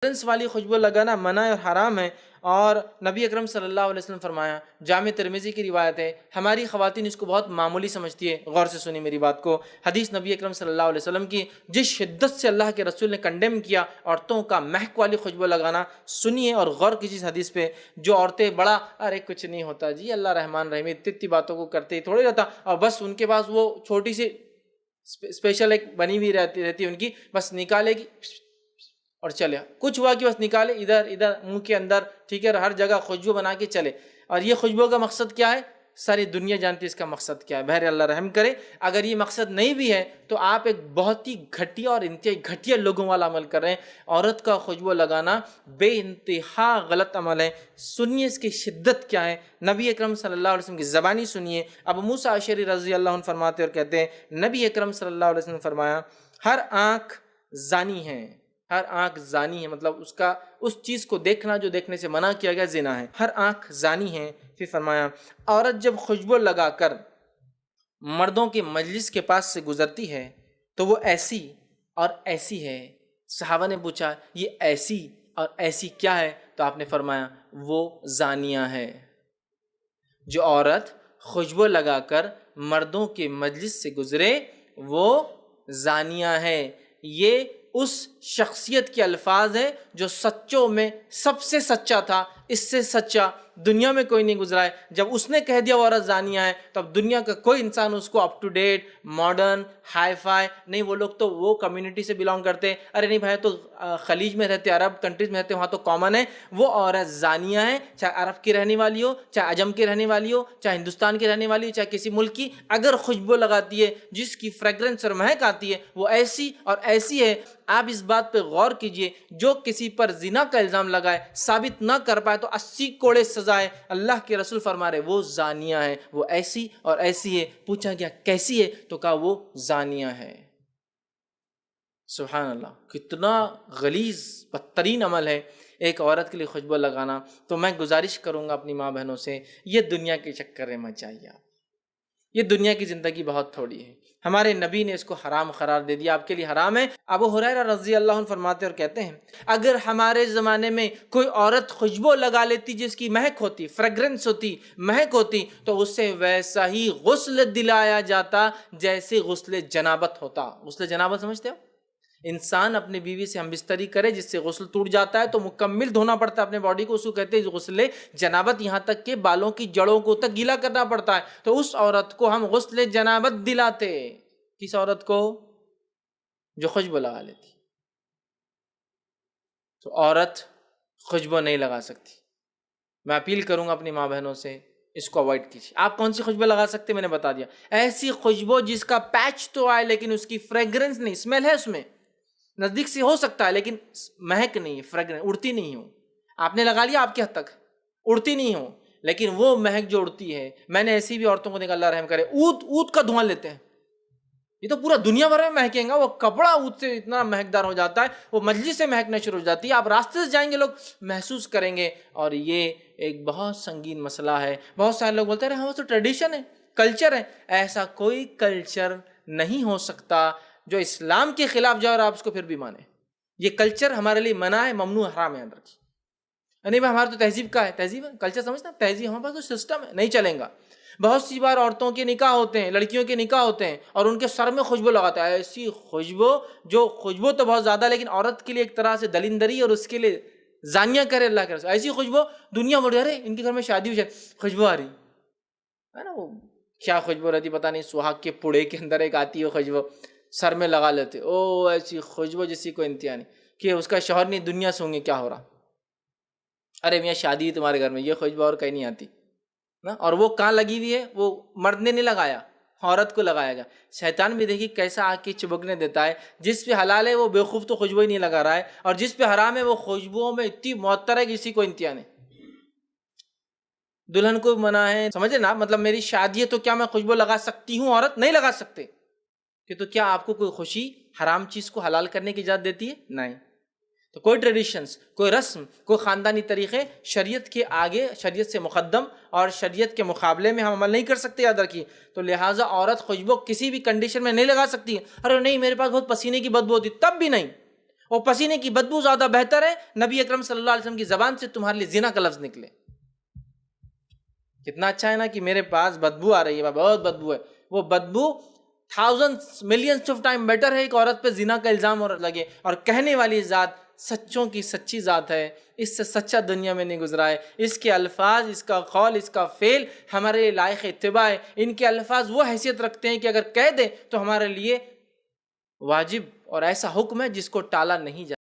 France والی خوشبو لگانا منع اور حرام ہے، اور نبی اکرم صلی اللہ علیہ وسلم فرمایا، جامع ترمذی کی روایت ہے، ہماری خواتین اس کو بہت معمولی سمجھتی ہے، غور سے سنی میری بات کو، حدیث نبی اکرم صلی اللہ علیہ وسلم کی جس شدت سے اللہ کے رسول نے کنڈیم کیا عورتوں کا مہک والی خوشبو لگانا، سنیے اور غور کیجیے اس حدیث پہ۔ جو عورتیں بڑا ارے کچھ نہیں ہوتا جی، اللہ رحمان رحیم، اتنی باتوں کو کرتے ہی تھوڑی رہتا، اور بس ان کے پاس وہ چھوٹی سی اسپیشل ایک بنی ہوئی رہتی ان کی، بس نکالے گی اور چلے، کچھ ہوا کہ بس نکالے ادھر ادھر منہ کے اندر، ٹھیک ہے، ہر جگہ خوشبو بنا کے چلے۔ اور یہ خوشبو کا مقصد کیا ہے؟ ساری دنیا جانتی ہے اس کا مقصد کیا ہے، بہر اللہ رحم کرے۔ اگر یہ مقصد نہیں بھی ہے تو آپ ایک بہت ہی گھٹیا اور انتہائی گھٹیا لوگوں والا عمل کر رہے ہیں۔ عورت کا خوشبو لگانا بے انتہا غلط عمل ہے۔ سنیے اس کی شدت کیا ہے، نبی اکرم صلی اللہ علیہ وسلم کی زبانی سنیے۔ ابو موسیٰ اشعری رضی اللہ عنہ فرماتے اور کہتے ہیں، نبی اکرم صلی اللہ علیہ وسلم نے فرمایا، ہر آنکھ زانی ہے، ہر آنکھ زانی ہے، مطلب اس چیز کو دیکھنا جو دیکھنے سے منع کیا گیا زنا ہے، ہر آنکھ زانی ہے۔ پھر فرمایا، عورت جب خوشبو لگا کر مردوں کے مجلس کے پاس سے گزرتی ہے تو وہ ایسی اور ایسی ہے۔ صحابہ نے پوچھا، یہ ایسی اور ایسی کیا ہے؟ تو آپ نے فرمایا، وہ زانیہ ہے۔ جو عورت خوشبو لگا کر مردوں کے مجلس سے گزرے وہ زانیہ ہے۔ یہ اس شخصیت کے الفاظ ہیں جو سچوں میں سب سے سچا تھا، اس سے سچا دنیا میں کوئی نہیں گزرا ہے۔ جب اس نے کہہ دیا وہ عورت زانیہ ہے تو اب دنیا کا کوئی انسان اس کو up to date, modern, hi fi نہیں، وہ لوگ تو وہ کمیونٹی سے بلانگ کرتے ہیں، ارے نہیں بھائی تو خلیج میں رہتے، عرب کنٹریز میں رہتے، وہاں تو کامن ہے، وہ عورت زانیہ ہے، چاہے عرب کی رہنے والی ہو، چاہے عجم کی رہنے والی ہو، چاہے ہندوستان کی رہنے والی ہو، چاہے کسی ملک کی، اگر خوشبو لگاتی ہے جس کی فریگرنس اور مہک آتی ہے وہ ایسی اور ایسی ہے۔ آپ اس بات پہ غور کیجئے، جو کسی پر زنا کا الزام لگائے ثابت نہ کر پائے تو 80 کوڑے سزا ہے۔ اللہ کے رسول فرما رہے وہ زانیہ ہے، وہ ایسی اور ایسی ہے۔ پوچھا گیا کیسی ہے تو کہا وہ زانیہ ہے۔ سبحان اللہ، کتنا غلیظ بدترین عمل ہے ایک عورت کے لیے خوشبو لگانا۔ تو میں گزارش کروں گا اپنی ماں بہنوں سے، یہ دنیا کے چکر میں مت جائیے آپ، یہ دنیا کی زندگی بہت تھوڑی ہے۔ ہمارے نبی نے اس کو حرام قرار دے دیا، آپ کے لیے حرام ہے۔ ابو ہریرہ رضی اللہ عنہ فرماتے اور کہتے ہیں، اگر ہمارے زمانے میں کوئی عورت خوشبو لگا لیتی جس کی مہک ہوتی، فریگرنس ہوتی، مہک ہوتی، تو اس سے ویسا ہی غسل دلایا جاتا جیسے غسل جنابت ہوتا۔ غسل جنابت سمجھتے ہو؟ انسان اپنی بیوی سے ہم بستری کرے جس سے غسل ٹوٹ جاتا ہے تو مکمل دھونا پڑتا ہے اپنے باڈی کو، اس کو کہتے ہیں غسل جنابت، یہاں تک کہ بالوں کی جڑوں کو تک گیلا کرنا پڑتا ہے۔ تو اس عورت کو ہم غسل جنابت دلاتے۔ کس عورت کو؟ جو خوشبو لگا لیتی۔ تو عورت خوشبو نہیں لگا سکتی۔ میں اپیل کروں گا اپنی ماں بہنوں سے، اس کو اوائڈ کیجیے۔ آپ کون سی خوشبو لگا سکتے؟ میں نے بتا دیا، ایسی خوشبو جس کا پیچ تو آئے لیکن اس کی فریگرنس نہیں، اسمیل ہے اس میں، نزدیک سے ہو سکتا ہے لیکن مہک نہیں ہے، فریگرنس اڑتی نہیں ہو۔ آپ نے لگا لیا آپ کے حد تک، اڑتی نہیں ہو، لیکن وہ مہک جو اڑتی ہے، میں نے ایسی بھی عورتوں کو دیکھا، اللہ رحم کرے، اود کا دھواں لیتے ہیں، یہ تو پورا دنیا بھر میں مہکیں گا، وہ کپڑا اود سے اتنا مہکدار ہو جاتا ہے، وہ مجلس سے مہکنا شروع ہو جاتی ہے، آپ راستے سے جائیں گے لوگ محسوس کریں گے۔ اور یہ ایک بہت سنگین مسئلہ ہے۔ بہت سارے لوگ بولتے ہیں ہاں وہ تو ٹریڈیشن ہے، کلچر ہے۔ ایسا کوئی کلچر نہیں ہو سکتا جو اسلام کے خلاف جائے اور آپ اس کو پھر بھی مانیں۔ یہ کلچر ہمارے لیے منع ہے، ممنوع، حرام ہے۔ اندر کی نہیں بھائی ہمارا تو تہذیب کا ہے، تہذیب ہے، کلچر سمجھنا، تہذیب ہمارے پاس تو سسٹم ہے، نہیں چلیں گا۔ بہت سی بار عورتوں کے نکاح ہوتے ہیں، لڑکیوں کے نکاح ہوتے ہیں اور ان کے سر میں خوشبو لگاتا ہے، ایسی خوشبو جو خوشبو تو بہت زیادہ لیکن عورت کے لیے ایک طرح سے دلندری اور اس کے لیے زانیہ کرے اللہ کے رسول، ایسی خوشبو دنیا بڑھ رہے ان کے گھر میں شادی ہوئی، خوشبو آ رہی ہے نا، وہ کیا خوشبو رہتی پتہ نہیں، سہاگ کے پوڑے کے اندر ایک آتی ہے خوشبو، سر میں لگا لیتے، او ایسی خوشبو جیسی کوئی انتہا نہیں کہ اس کا شوہر نہیں دنیا سے ہوں گے کیا ہو رہا، ارے میاں شادی ہے تمہارے گھر میں، یہ خوشبو اور کہیں نہیں آتی نا۔ اور وہ کہاں لگی ہوئی ہے؟ وہ مرد نے نہیں لگایا، عورت کو لگایا گیا۔ شیطان بھی دیکھیے کیسا آ کے چبکنے دیتا ہے، جس پہ حلال ہے وہ بیوقوف تو خوشبو ہی نہیں لگا رہا ہے، اور جس پہ حرام ہے وہ خوشبوؤں میں اتنی معطر ہے کہ کسی کو انتہا نہیں۔ دلہن کو منع ہے، سمجھے نا، مطلب میری شادی ہے تو کیا میں خوشبو لگا سکتی ہوں؟ عورت نہیں لگا سکتے کہ تو کیا آپ کو کوئی خوشی حرام چیز کو حلال کرنے کی اجازت دیتی ہے؟ نہیں۔ تو کوئی ٹریڈیشنز، کوئی رسم، کوئی خاندانی طریقے شریعت کے آگے، شریعت سے مقدم اور شریعت کے مقابلے میں ہم عمل نہیں کر سکتے، یاد رکھیے۔ تو لہٰذا عورت خوشبو کسی بھی کنڈیشن میں نہیں لگا سکتی ہے۔ ارے نہیں میرے پاس بہت پسینے کی بدبو ہوتی، تب بھی نہیں۔ اور پسینے کی بدبو زیادہ بہتر ہے نبی اکرم صلی اللہ علیہ وسلم کی زبان سے تمہارے لیے زنا کا لفظ نکلے. کتنا اچھا ہے نا کہ میرے پاس بدبو آ رہی ہے، بہت بدبو ہے. وہ بدبو thousand millions of time better ہے ایک عورت پہ زنا کا الزام اور لگے. اور کہنے والی ذات سچوں کی سچی ذات ہے، اس سے سچا دنیا میں نہیں گزرا ہے. اس کے الفاظ، اس کا قول، اس کا فعل ہمارے لیے لائق اتباع ہے. ان کے الفاظ وہ حیثیت رکھتے ہیں کہ اگر کہہ دیں تو ہمارے لیے واجب اور ایسا حکم ہے جس کو ٹالا نہیں جائے.